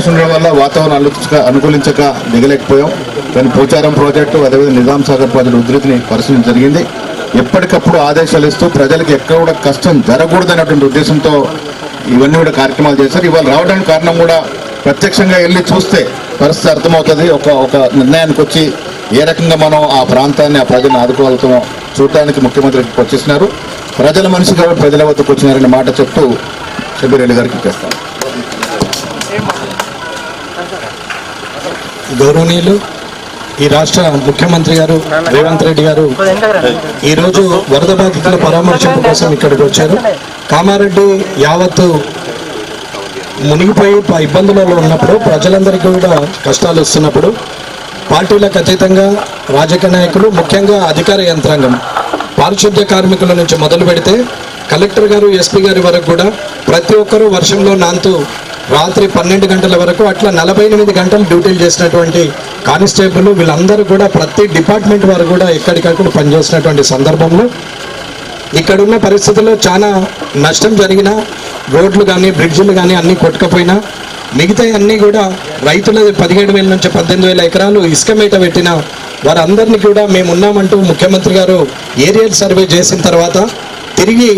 వర్షం వల్ల వాతావరణం అనుకూలించక దిగలేకపోయాం. కానీ పోచారం ప్రాజెక్టు అదేవిధంగా నిజాం సాగర్ ప్రాజెక్టు ఉధృతిని పరిశీలన జరిగింది. ఎప్పటికప్పుడు ఆదేశాలు ఇస్తూ ప్రజలకు ఎక్కడ కూడా కష్టం జరగకూడదనేటువంటి ఉద్దేశంతో ఇవన్నీ కూడా కార్యక్రమాలు చేశారు. ఇవాళ రావడానికి కారణం కూడా ప్రత్యక్షంగా వెళ్ళి చూస్తే పరిస్థితి అర్థమవుతుంది. ఒక నిర్ణయానికి వచ్చి ఏ రకంగా మనం ఆ ప్రాంతాన్ని ఆ ప్రజలను ఆదుకోగలుగుతామో చూడటానికి ముఖ్యమంత్రికి వచ్చేసినారు. ప్రజల మనిషి కాబట్టి ప్రజల వద్దకు వచ్చినారనే మాట చెప్తూ షబీర్ అలీ గారికి ఇచ్చేస్తాం. గౌరవనీయులు ఈ రాష్ట్ర ముఖ్యమంత్రి గారు రేవంత్ రెడ్డి గారు ఈరోజు వరద బాధితుల పరామర్శింపు కోసం ఇక్కడికి వచ్చారు. కామారెడ్డి యావత్తు మునిగిపోయి ఇబ్బందులలో ఉన్నప్పుడు, ప్రజలందరికీ కూడా కష్టాలు వస్తున్నప్పుడు పార్టీలకు అతీతంగా రాజకీయ నాయకులు, ముఖ్యంగా అధికార యంత్రాంగం, పారిశుద్ధ్య కార్మికుల నుంచి మొదలు పెడితే కలెక్టర్ గారు, ఎస్పీ గారి వరకు కూడా ప్రతి ఒక్కరూ వర్షంలో నాంతూ రాత్రి 12 గంటల వరకు అట్లా 48 గంటలు డ్యూటీలు చేసినటువంటి కానిస్టేబుల్ వీళ్ళందరూ కూడా ప్రతి డిపార్ట్మెంట్ వారు కూడా ఎక్కడికక్కడ పనిచేసినటువంటి సందర్భంలో ఇక్కడున్న పరిస్థితుల్లో చాలా నష్టం జరిగిన, రోడ్లు కానీ బ్రిడ్జిలు కానీ అన్నీ కొట్టుకపోయినా మిగతా అన్నీ కూడా రైతుల 17,000 నుంచి 18,000 ఎకరాలు ఇసుక మేట పెట్టిన వారందరినీ కూడా మేము ఉన్నామంటూ ముఖ్యమంత్రి గారు ఏరియల్ సర్వే చేసిన తర్వాత తిరిగి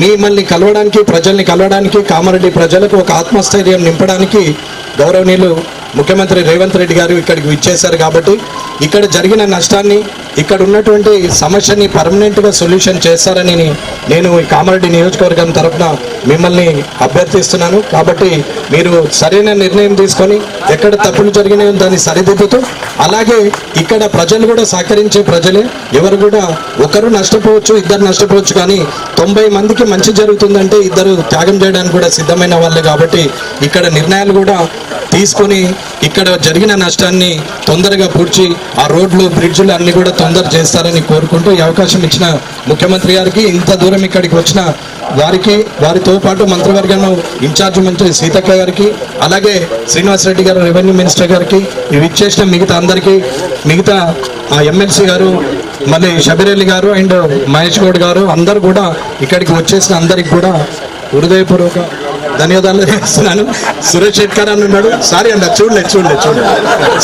మిమ్మల్ని కలవడానికి, ప్రజల్ని కలవడానికి, కామారెడ్డి ప్రజలకు ఒక ఆత్మస్థైర్యం నింపడానికి గౌరవనీయులు ముఖ్యమంత్రి రేవంత్ రెడ్డి గారు ఇక్కడికి విచ్చేశారు. కాబట్టి ఇక్కడ జరిగిన నష్టాన్ని, ఇక్కడ ఉన్నటువంటి సమస్యని పర్మనెంట్గా సొల్యూషన్ చేస్తారని నేను ఈ కామారెడ్డి నియోజకవర్గం తరఫున మిమ్మల్ని అభ్యర్థిస్తున్నాను. కాబట్టి మీరు సరైన నిర్ణయం తీసుకొని ఎక్కడ తప్పులు జరిగినాయో దాన్ని సరిదిద్దుతూ, అలాగే ఇక్కడ ప్రజలు కూడా సహకరించే ప్రజలే, ఎవరు కూడా ఒకరు నష్టపోవచ్చు, ఇద్దరు నష్టపోవచ్చు, కానీ 90 మందికి మంచి జరుగుతుందంటే ఇద్దరు త్యాగం చేయడానికి కూడా సిద్ధమైన వాళ్ళే. కాబట్టి ఇక్కడ నిర్ణయాలు కూడా తీసుకొని ఇక్కడ జరిగిన నష్టాన్ని తొందరగా పూడ్చి ఆ రోడ్లు బ్రిడ్జ్లు అన్ని కూడా తొందర చేస్తారని కోరుకుంటూ ఈ అవకాశం ఇచ్చిన ముఖ్యమంత్రి గారికి, ఇంత దూరం ఇక్కడికి వచ్చిన వారికి, వారితో పాటు మంత్రివర్గంలో ఇన్ఛార్జ్ మంత్రి సీతక్క గారికి, అలాగే శ్రీనివాస్ రెడ్డి గారు రెవెన్యూ మినిస్టర్ గారికి, ఇవి ఇచ్చేసిన మిగతా అందరికీ, మిగతా ఎమ్మెల్సీ గారు, మళ్ళీ షబీర్ అలీ గారు అండ్ మహేష్ గౌడ్ గారు అందరు కూడా ఇక్కడికి వచ్చేసిన అందరికి కూడా హృదయపూర్వక ధన్యవాదాలు చేస్తున్నాను. సురేష్ శెట్కర్ అని ఉన్నాడు, సారీ అండి, చూడలేదు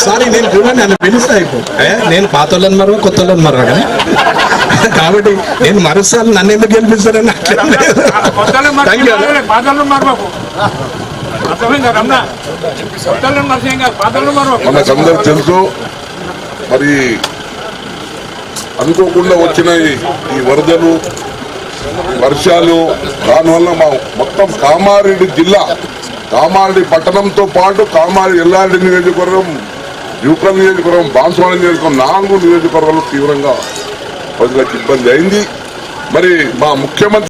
సారీ, నేను కూడా నన్ను పిలుస్తా అయిపో, నేను పాత వాళ్ళని మరో కొత్త వాళ్ళని మరో కాబట్టి నేను మరోసారి నన్ను ఎందుకు గెలిపిస్తారని మనకందరూ తెలుసు. మరి అనుకోకుండా వచ్చిన ఈ వరదలు, వర్షాలు, దానివల్ల మా మొత్తం కామారెడ్డి జిల్లా, కామారెడ్డి పట్టణంతో పాటు కామారెడ్డి ఎల్లారెడ్డి నియోజకవర్గం, యూకల్ నియోజకవర్గం, బాన్సువాడ నియోజకవర్గం, 4 నియోజకవర్గాలు తీవ్రంగా ప్రజలకు ఇబ్బంది అయింది. మరి మా ముఖ్యమంత్రి